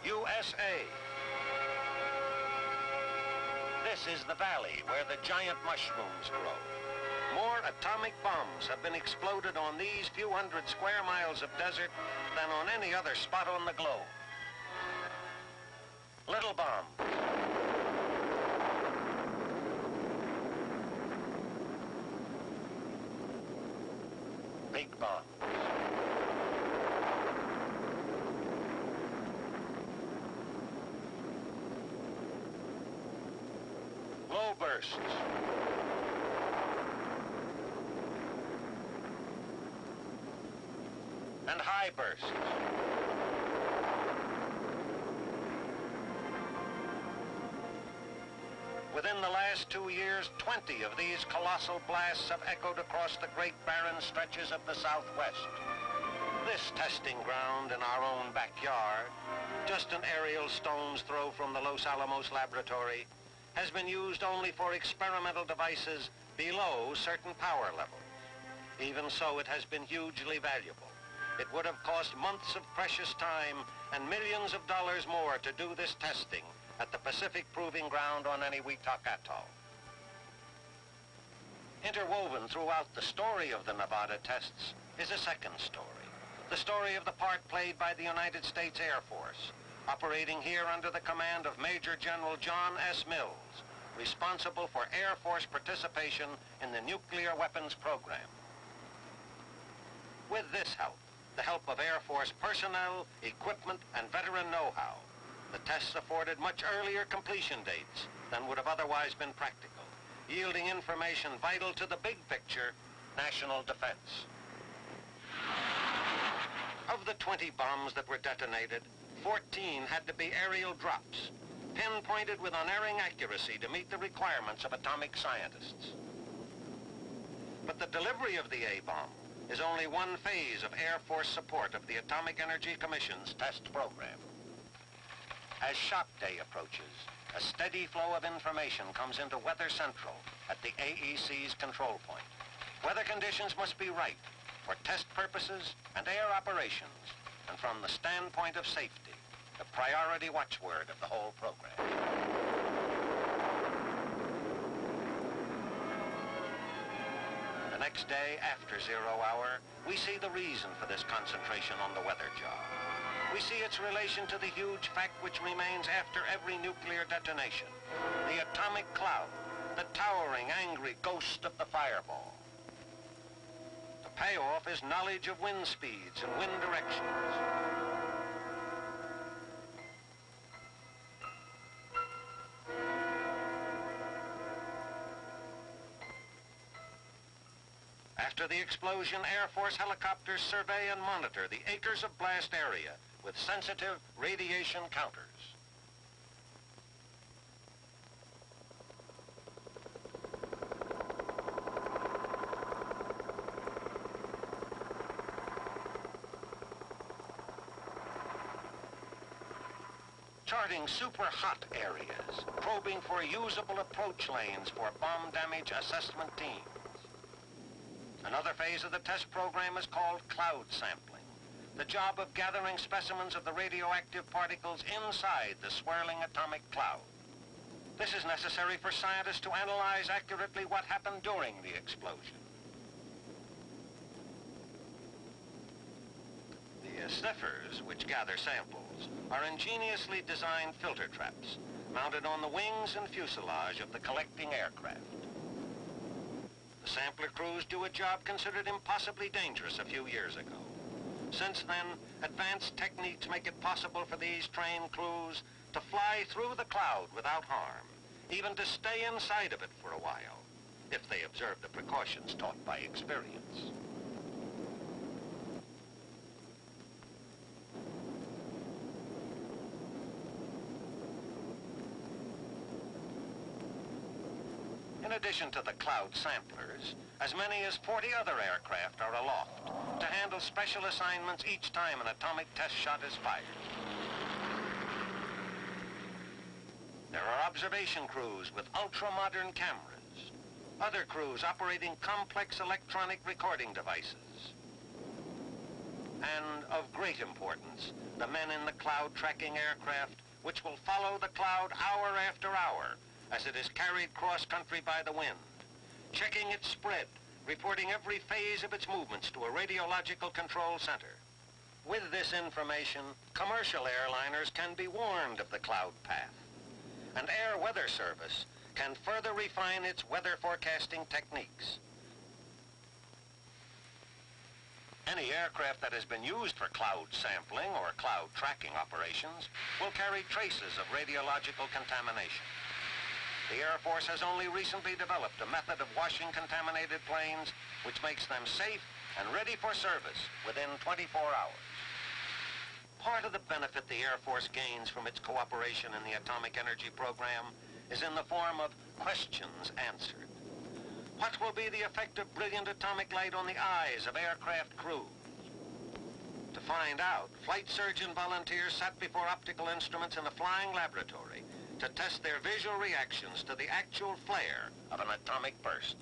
USA. This is the valley where the giant mushrooms grow. More atomic bombs have been exploded on these few hundred square miles of desert than on any other spot on the globe. Little bomb. Big bomb. Low bursts. And high bursts. Within the last 2 years, 20 of these colossal blasts have echoed across the great barren stretches of the Southwest. This testing ground in our own backyard, just an aerial stone's throw from the Los Alamos laboratory, has been used only for experimental devices below certain power levels. Even so, it has been hugely valuable. It would have cost months of precious time and millions of dollars more to do this testing at the Pacific Proving Ground on Eniwetok Atoll. Interwoven throughout the story of the Nevada tests is a second story. The story of the part played by the United States Air Force, operating here under the command of Major General John S. Mills, responsible for Air Force participation in the nuclear weapons program. With this help, the help of Air Force personnel, equipment, and veteran know-how, the tests afforded much earlier completion dates than would have otherwise been practical, yielding information vital to the big picture, national defense. Of the 20 bombs that were detonated, 14 had to be aerial drops, pinpointed with unerring accuracy to meet the requirements of atomic scientists. But the delivery of the A-bomb is only one phase of Air Force support of the Atomic Energy Commission's test program. As shot day approaches, a steady flow of information comes into Weather Central at the AEC's control point. Weather conditions must be right for test purposes and air operations, and from the standpoint of safety, the priority watchword of the whole program. The next day, after 0 hour, we see the reason for this concentration on the weather job. We see its relation to the huge fact which remains after every nuclear detonation, the atomic cloud, the towering, angry ghost of the fireball. The payoff is knowledge of wind speeds and wind directions. After the explosion, Air Force helicopters survey and monitor the acres of blast area with sensitive radiation counters. Charting super hot areas, probing for usable approach lanes for bomb damage assessment teams. Another phase of the test program is called cloud sampling, the job of gathering specimens of the radioactive particles inside the swirling atomic cloud. This is necessary for scientists to analyze accurately what happened during the explosion. The sniffers, which gather samples, are ingeniously designed filter traps mounted on the wings and fuselage of the collecting aircraft. The sampler crews do a job considered impossibly dangerous a few years ago. Since then, advanced techniques make it possible for these trained crews to fly through the cloud without harm, even to stay inside of it for a while, if they observe the precautions taught by experience. In addition to the cloud samplers, as many as 40 other aircraft are aloft to handle special assignments each time an atomic test shot is fired. There are observation crews with ultra-modern cameras, other crews operating complex electronic recording devices, and of great importance, the men in the cloud tracking aircraft, which will follow the cloud hour after hour as it is carried cross-country by the wind, checking its spread, reporting every phase of its movements to a radiological control center. With this information, commercial airliners can be warned of the cloud path, and Air Weather Service can further refine its weather forecasting techniques. Any aircraft that has been used for cloud sampling or cloud tracking operations will carry traces of radiological contamination. The Air Force has only recently developed a method of washing contaminated planes which makes them safe and ready for service within 24 hours. Part of the benefit the Air Force gains from its cooperation in the atomic energy program is in the form of questions answered. What will be the effect of brilliant atomic light on the eyes of aircraft crews? To find out, flight surgeon volunteers sat before optical instruments in a flying laboratory to test their visual reactions to the actual flare of an atomic burst.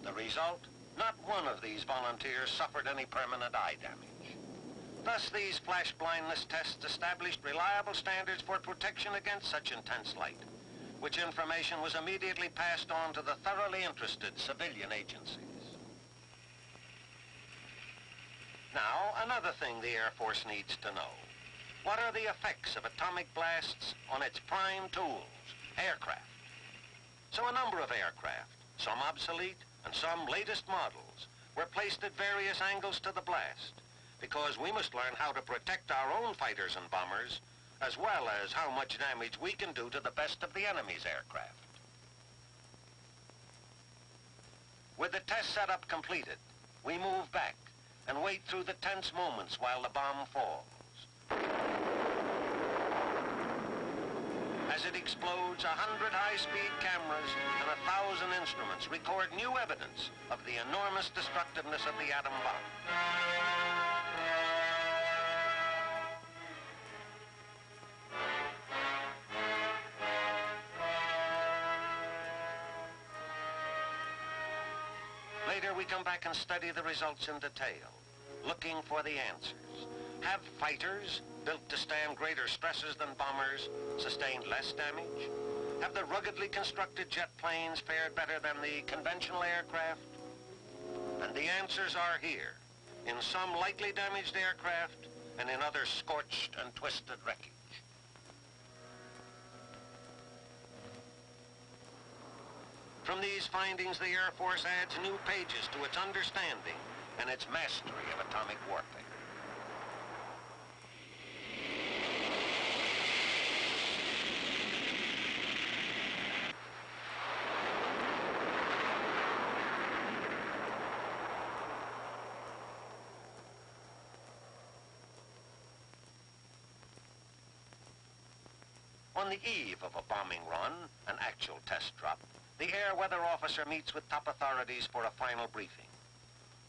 The result? Not one of these volunteers suffered any permanent eye damage. Thus, these flash blindness tests established reliable standards for protection against such intense light, which information was immediately passed on to the thoroughly interested civilian agencies. Now, another thing the Air Force needs to know. What are the effects of atomic blasts on its prime tools, aircraft? So a number of aircraft, some obsolete and some latest models, were placed at various angles to the blast, because we must learn how to protect our own fighters and bombers, as well as how much damage we can do to the best of the enemy's aircraft. With the test setup completed, we move back and wait through the tense moments while the bomb falls. As it explodes, 100 high-speed cameras and 1,000 instruments record new evidence of the enormous destructiveness of the atom bomb. Later, we come back and study the results in detail, looking for the answers. Have fighters, built to stand greater stresses than bombers, sustained less damage? Have the ruggedly constructed jet planes fared better than the conventional aircraft? And the answers are here, in some lightly damaged aircraft and in others scorched and twisted wreckage. From these findings, the Air Force adds new pages to its understanding and its mastery of atomic warfare. On the eve of a bombing run, an actual test drop, the air weather officer meets with top authorities for a final briefing.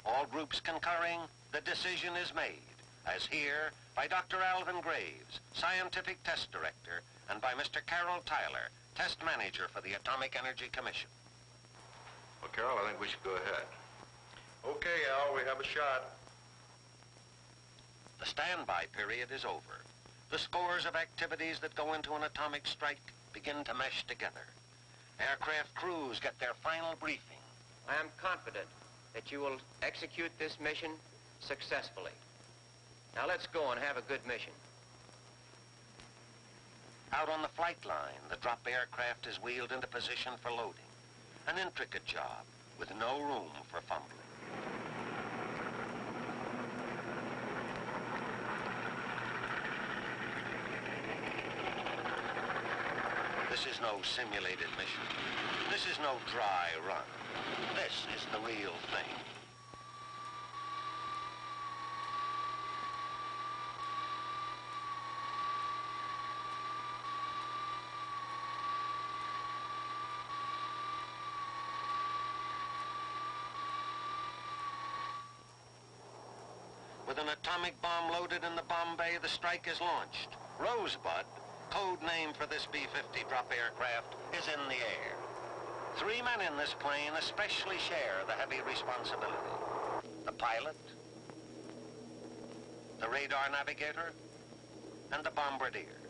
All groups concurring, the decision is made, as here by Dr. Alvin Graves, Scientific Test Director, and by Mr. Carroll Tyler, Test Manager for the Atomic Energy Commission. Well, Carroll, I think we should go ahead. Okay, Al, we have a shot. The standby period is over. The scores of activities that go into an atomic strike begin to mesh together. Aircraft crews get their final briefing. I am confident that you will execute this mission successfully. Now let's go and have a good mission. Out on the flight line, the drop aircraft is wheeled into position for loading. An intricate job with no room for fumbling. This is no simulated mission. This is no dry run. This is the real thing. With an atomic bomb loaded in the bomb bay, the strike is launched. Rosebud, code name for this B-50 drop aircraft, is in the air. Three men in this plane especially share the heavy responsibility. The pilot, the radar navigator, and the bombardier.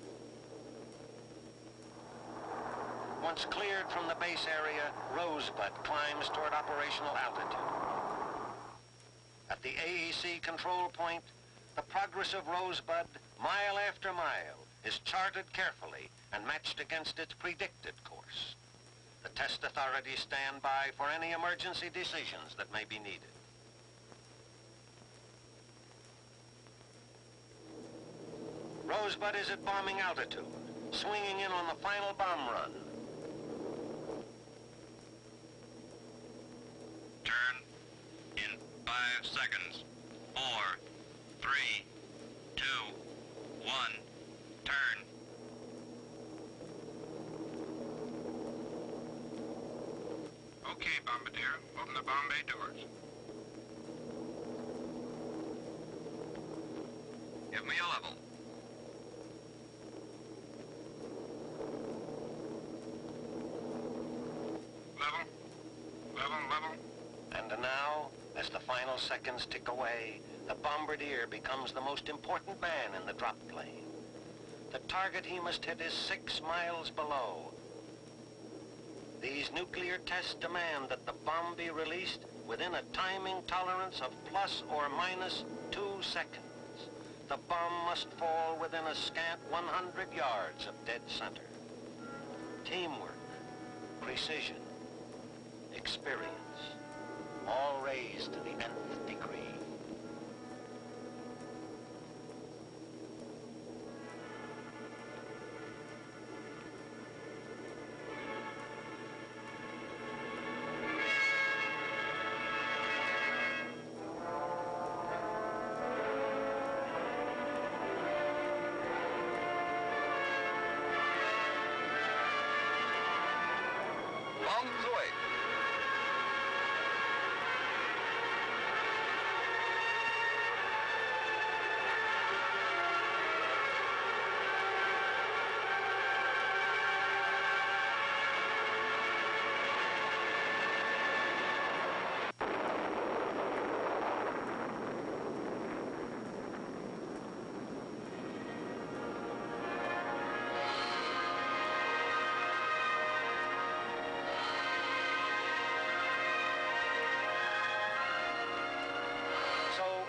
Once cleared from the base area, Rosebud climbs toward operational altitude. At the AEC control point, the progress of Rosebud, mile after mile, is charted carefully and matched against its predicted course. The test authorities stand by for any emergency decisions that may be needed. Rosebud is at bombing altitude, swinging in on the final bomb run. Turn in 5 seconds. 4, 3, 2, 1, turn. Okay, Bombardier, open the bomb bay doors. Give me a level. Level. And now, as the final seconds tick away, the bombardier becomes the most important man in the drop plane. The target he must hit is 6 miles below. These nuclear tests demand that the bomb be released within a timing tolerance of plus or minus 2 seconds. The bomb must fall within a scant 100 yards of dead center. Teamwork, precision, experience, all raised to the nth degree. Bombs away.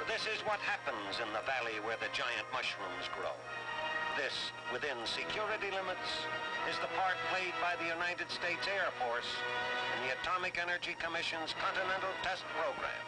This is what happens in the valley where the giant mushrooms grow. This, within security limits, is the part played by the United States Air Force in the Atomic Energy Commission's Continental Test Program.